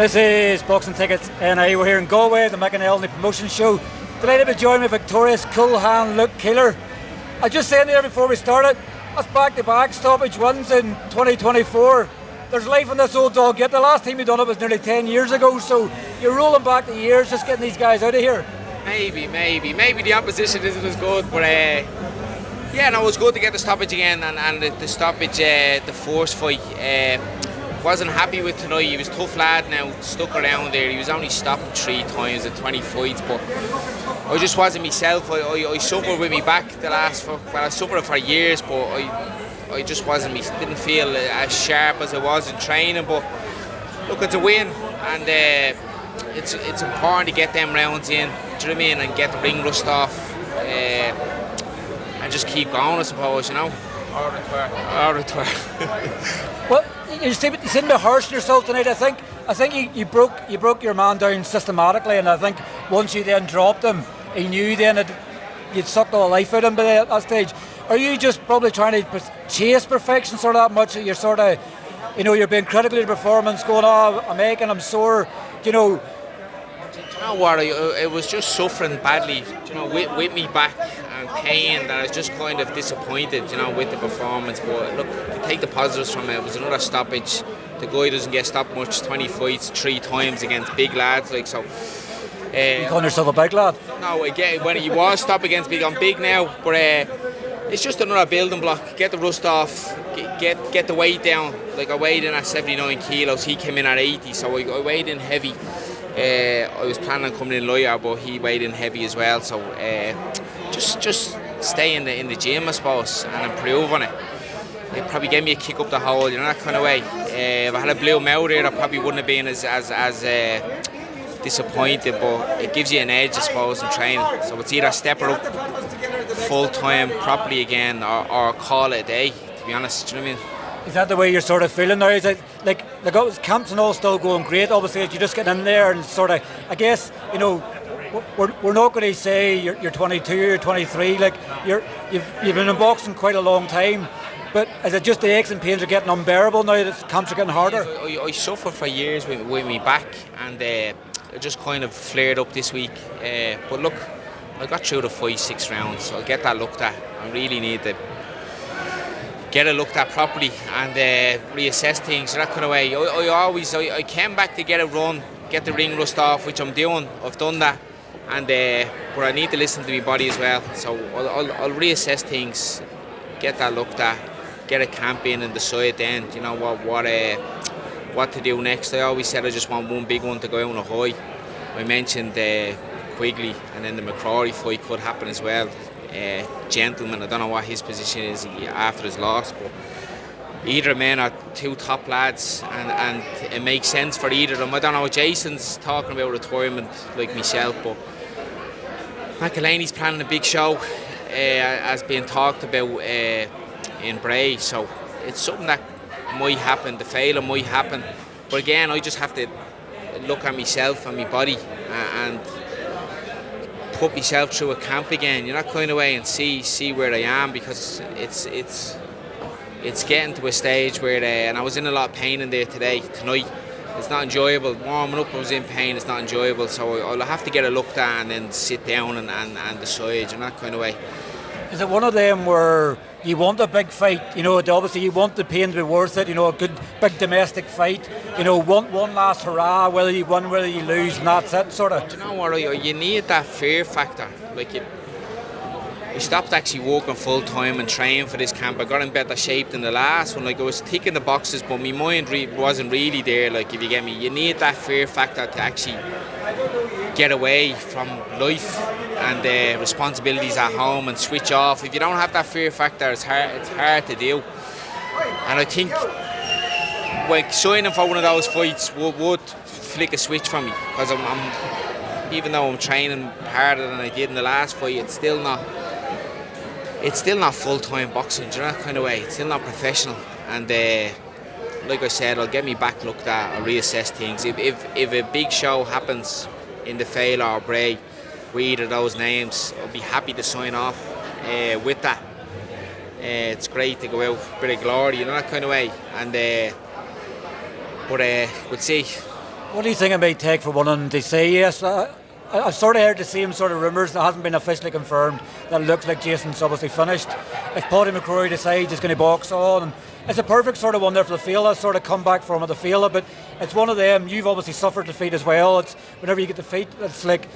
This is Boxing Tickets NI. We're here in Galway, the McCrory promotion show. Delighted to join me victorious Coolhan Luke Keeler. I just said there before we started, that's back-to-back stoppage wins in 2024. There's life in this old dog yet. The last time you done it was nearly 10 years ago, so you're rolling back the years just getting these guys out of here. Maybe the opposition isn't as good, but yeah, no, it was good to get the stoppage again, and the stoppage, the force fight. Wasn't happy with tonight. He was a tough lad now, stuck around there. He was only stopped 3 times in 20 fights, but I just wasn't myself. I suffered with me back I suffered for years, but I just wasn't me. Didn't feel as sharp as I was in training. But look, it's a win, and it's important to get them rounds in. Do you know what I mean? And get the ring rust off, and just keep going, I suppose. You know. Au revoir. Well, you seem to be harsh on yourself tonight. I think you broke your man down systematically, and I think once you then dropped him, he knew then you'd sucked all the life out of him by that stage. Are you just probably trying to chase perfection sort of that much that you're sort of, you're being critical of the performance, going, I'm aching, I'm sore, You know what? It was just suffering badly, with me back and pain, that I was just kind of disappointed, with the performance. But look, you take the positives from it. It was another stoppage. The guy doesn't get stopped much. 20 fights, 3 times against big lads, like so. You calling yourself a big lad? No, I get it. When he was stopped against big, I'm big now. But it's just another building block. Get the rust off. Get the weight down. Like I weighed in at 79 kilos. He came in at 80, so I weighed in heavy. I was planning on coming in lighter, but he weighed in heavy as well. So just stay in the gym, I suppose, and improve on it. It probably gave me a kick up the hole, that kind of way. If I had a blue mouth there, I probably wouldn't have been as disappointed. But it gives you an edge, I suppose, in training. So it's either step her up full time properly again, or call it a day. To be honest, do you know what I mean? Is that the way you're sort of feeling now? Is it like the camps and all still going great? Obviously, you just get in there and sort of, I guess, we're not going to say you're 22, you're 23. Like you've been in boxing quite a long time. But is it just the aches and pains are getting unbearable now that camps are getting harder? I suffered for years with me back, and it just kind of flared up this week. But look, I got through the 5-6 rounds, so I'll get that looked at. I really need to get it looked at properly and reassess things that kind of way. I came back to get a run, get the ring rust off, which I'm doing. I've done that, and but I need to listen to my body as well. So I'll reassess things, get that looked at, get a camp in and decide then, what to do next. I always said I just want one big one to go out on a high. I mentioned Quiqley, and then the McCrory fight could happen as well. Gentleman, I don't know what his position is after his loss, but either men are 2 top lads, and it makes sense for either of them. I don't know, Jason's talking about retirement like myself, but McElhaney's planning a big show as being talked about in Bray, so it's something that might happen. The failure might happen, but again, I just have to look at myself and my body and put myself through a camp again, kind of way, and see where I am, because it's getting to a stage where and I was in a lot of pain in there tonight. It's not enjoyable. Warming up, I was in pain. It's not enjoyable, so I'll have to get it looked at and then sit down and decide, that kind of way. Is it one of them where you want a big fight, obviously you want the pain to be worth it, a good big domestic fight, one last hurrah, whether you win, whether you lose, and that's it, sort of? Do you know what, you need that fear factor. Like I stopped actually working full time and training for this camp. I got in better shape than the last one. Like I was ticking the boxes, but my mind wasn't really there. Like if you get me, you need that fear factor to actually get away from life and responsibilities at home and switch off. If you don't have that fear factor, it's hard to do. And I think signing for one of those fights would flick a switch for me, because I'm even though I'm training harder than I did in the last fight, it's still not full-time boxing, that kind of way. It's still not professional, and like I said, I'll get me back looked at, I'll reassess things. If a big show happens in the Fail or Bray with either of those names, I'll be happy to sign off with that. It's great to go out with a bit of glory, that kind of way. And but we'll see. What do you think it may take for one of them to say yes? I've sort of heard the same sort of rumours, that hasn't been officially confirmed, that it looks like Jason's obviously finished. If Paddy McCrory decides he's going to box on, and it's a perfect sort of one there for the field, sort of comeback for him at the field, but it's one of them. You've obviously suffered defeat as well. It's whenever you get defeat, it's like,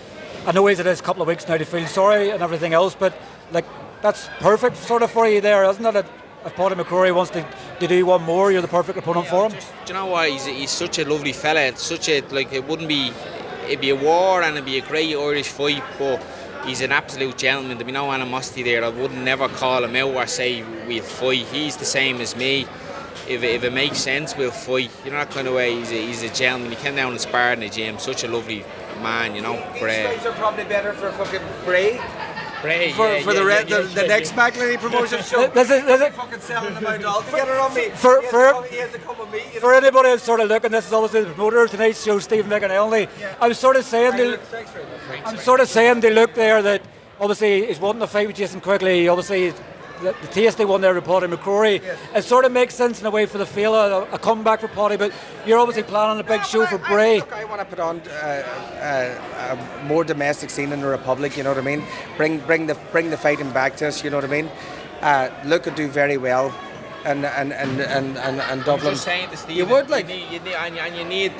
I know as it is a couple of weeks now to feel sorry and everything else, but like that's perfect sort of for you there, isn't it? If Paddy McCrory wants to do one more, you're the perfect opponent for him. Do you know what? He's such a lovely fella. It's such a it'd be a war and it'd be a great Irish fight, but he's an absolute gentleman. There'd be no animosity there. I would never call him out or say we'll fight. He's the same as me. If it makes sense, we'll fight. You know, that kind of way. He's a gentleman. He came down and sparred in the gym. Such a lovely man, you know. These fights are probably better for fucking Bray. For the next McCrory promotion show. This is fucking selling them out altogether on me. He has to come with me. You know? For anybody who's sort of looking, this is obviously the promoter of tonight's show, Stephen McConnelly. Yeah. I was sort of saying, they look there that obviously he's wanting to fight with Jason Quiqley. Obviously, the tasty one there with Paddy McCrory. Yes. It sort of makes sense in a way for the field, a comeback for Paddy, but you're obviously planning a big show for Bray. I want to put on a more domestic scene in the Republic, you know what I mean? Bring the fighting back to us, you know what I mean? Luke could do very well and Dublin. Just saying to Steve, you would like you need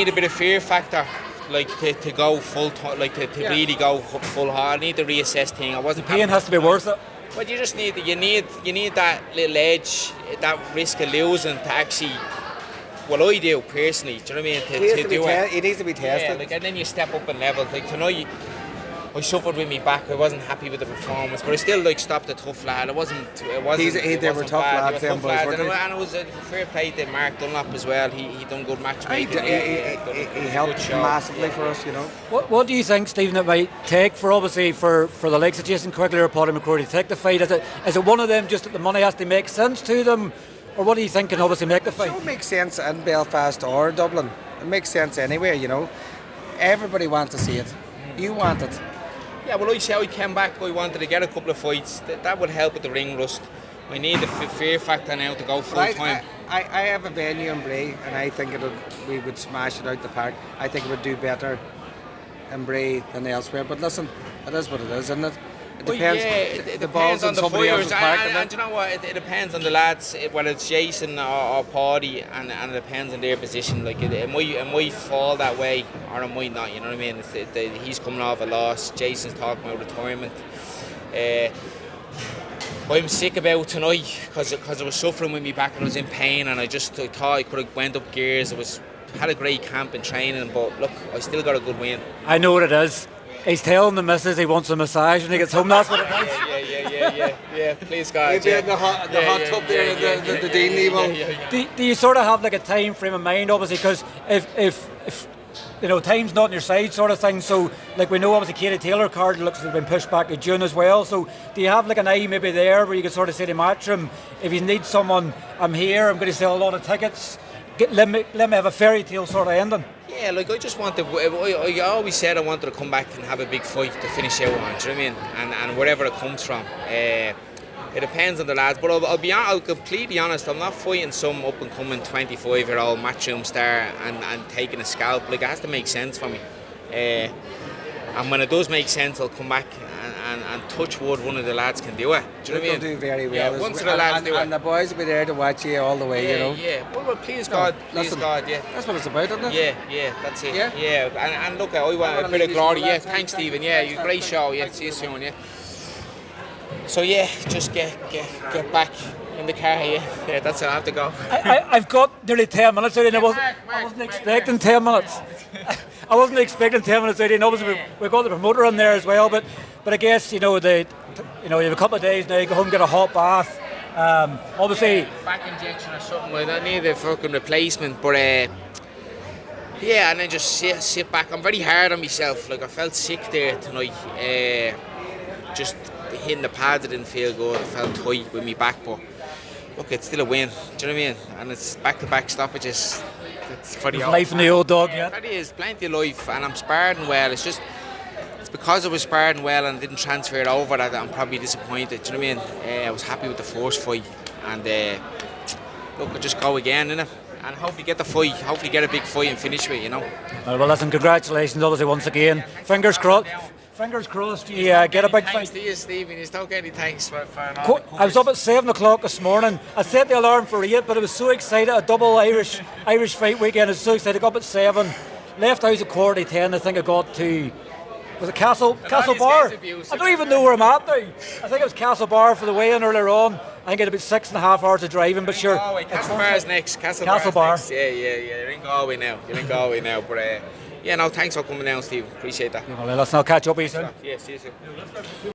a bit of fear factor. Like to go full, really go full hard. I need to reassess thing. I wasn't. Pain has to be worth it. But you just need that little edge, that risk of losing to actually. Well, I do personally. Do you know what I mean? To do it. It needs to be tested. Yeah, like, and then you step up in level. Like tonight, I suffered with me back. I wasn't happy with the performance, but I still stopped a tough lad. They were tough lads. And it was a fair play to Mark Dunlop as well. He done good matchmaking. He helped massively for us, you know. What do you think, Stephen, it might take for obviously for the likes of Jason Quiqley or Paddy McCrory to take the fight? Is it one of them just that the money has to make sense to them, or what do you think can obviously make the fight? It makes sense in Belfast or Dublin. It makes sense anywhere, you know. Everybody wants to see it. You want it. Yeah, well, I came back. I wanted to get a couple of fights. That would help with the ring rust. I need the fear factor now to go full time. I have a venue in Bray, and I think we would smash it out the park. I think it would do better in Bray than elsewhere. But listen, it is what it is, isn't it? It depends. It depends on the fighters, and you know what? It depends on the lads, whether it's Jason or Paddy, and it depends on their position. Like it might fall that way, or it might not. You know what I mean? He's coming off a loss. Jason's talking about retirement. I'm sick about tonight because I was suffering with me back and I was in pain, and I thought I could have went up gears. Had a great camp and training, but look, I still got a good win. I know what it is. He's telling the missus he wants a massage when he gets home. That's what it is. Yeah. Please, God. He'd be in the hot tub there, the Dean level. Do you sort of have like a time frame of mind, obviously, because if you know, time's not on your side, sort of thing. So, like we know, obviously, Katie Taylor card looks to have been pushed back to June as well. So, do you have like an eye maybe there where you can sort of say to Matchroom, if you need someone, I'm here. I'm going to sell a lot of tickets. Let me have a fairy tale sort of ending. Yeah, like I just wanted. I always said I wanted to come back and have a big fight to finish out on. Do you know what I mean? And wherever it comes from, it depends on the lads. But I'll completely honest. I'm not fighting some up and coming 25-year-old Matchroom star and taking a scalp. Like it has to make sense for me. And when it does make sense, I'll come back and touch wood. One of the lads can do it. Do you know what I mean? They'll do very well. Yeah, once the lads do it, and the boys will be there to watch you all the way. You know. Yeah. Well, please God, yeah. That's what it's about, isn't it? Yeah, that's it. Yeah. And look, I want a bit of glory. Yeah, thanks, Stephen. Yeah, you great show. Yeah, see you soon. Yeah. So yeah, just get back in the car. Yeah, that's it. I have to go. I've got nearly 10 minutes out, and I wasn't expecting 10 minutes. I wasn't expecting 10 minutes out, and obviously we've got the promoter in there as well. But I guess you have a couple of days now. You go home, get a hot bath. Obviously, back injection or something like that. I need a fucking replacement, but yeah, and then just sit back. I'm very hard on myself. Like I felt sick there tonight. Just hitting the pads, it didn't feel good. I felt tight with me back, but look, it's still a win. Do you know what I mean? And it's back-to-back stoppages. It's for the life in the old dog, yeah. That is plenty of life, and I'm sparring well. It's because I was sparring well and didn't transfer it over that I'm probably disappointed. Do you know what I mean? I was happy with the first fight, and look, I just go again, innit? and hopefully get the fight. Hopefully get a big fight and finish with it, you know. Well, listen, congratulations, obviously, once again. Fingers crossed. Fingers crossed you get a big fight. Thanks to you, Stephen. You don't get any thanks. I was up at 7 o'clock this morning. I set the alarm for 8, but I was so excited. A double Irish fight weekend. I was so excited. I got up at 7. Left house at 10:15. I think I got to... Was it Castle Bar? I don't even know where I'm at now. I think it was Castle Bar for the weigh-in earlier on. I think it had about 6.5 hours of driving, but sure. Castle Bar is next. Castle Bar. Next. Yeah. You're in Galway now. But yeah, no, thanks for coming down, Steve. Appreciate that. Well, let's now catch up with you soon. Yeah, see you soon.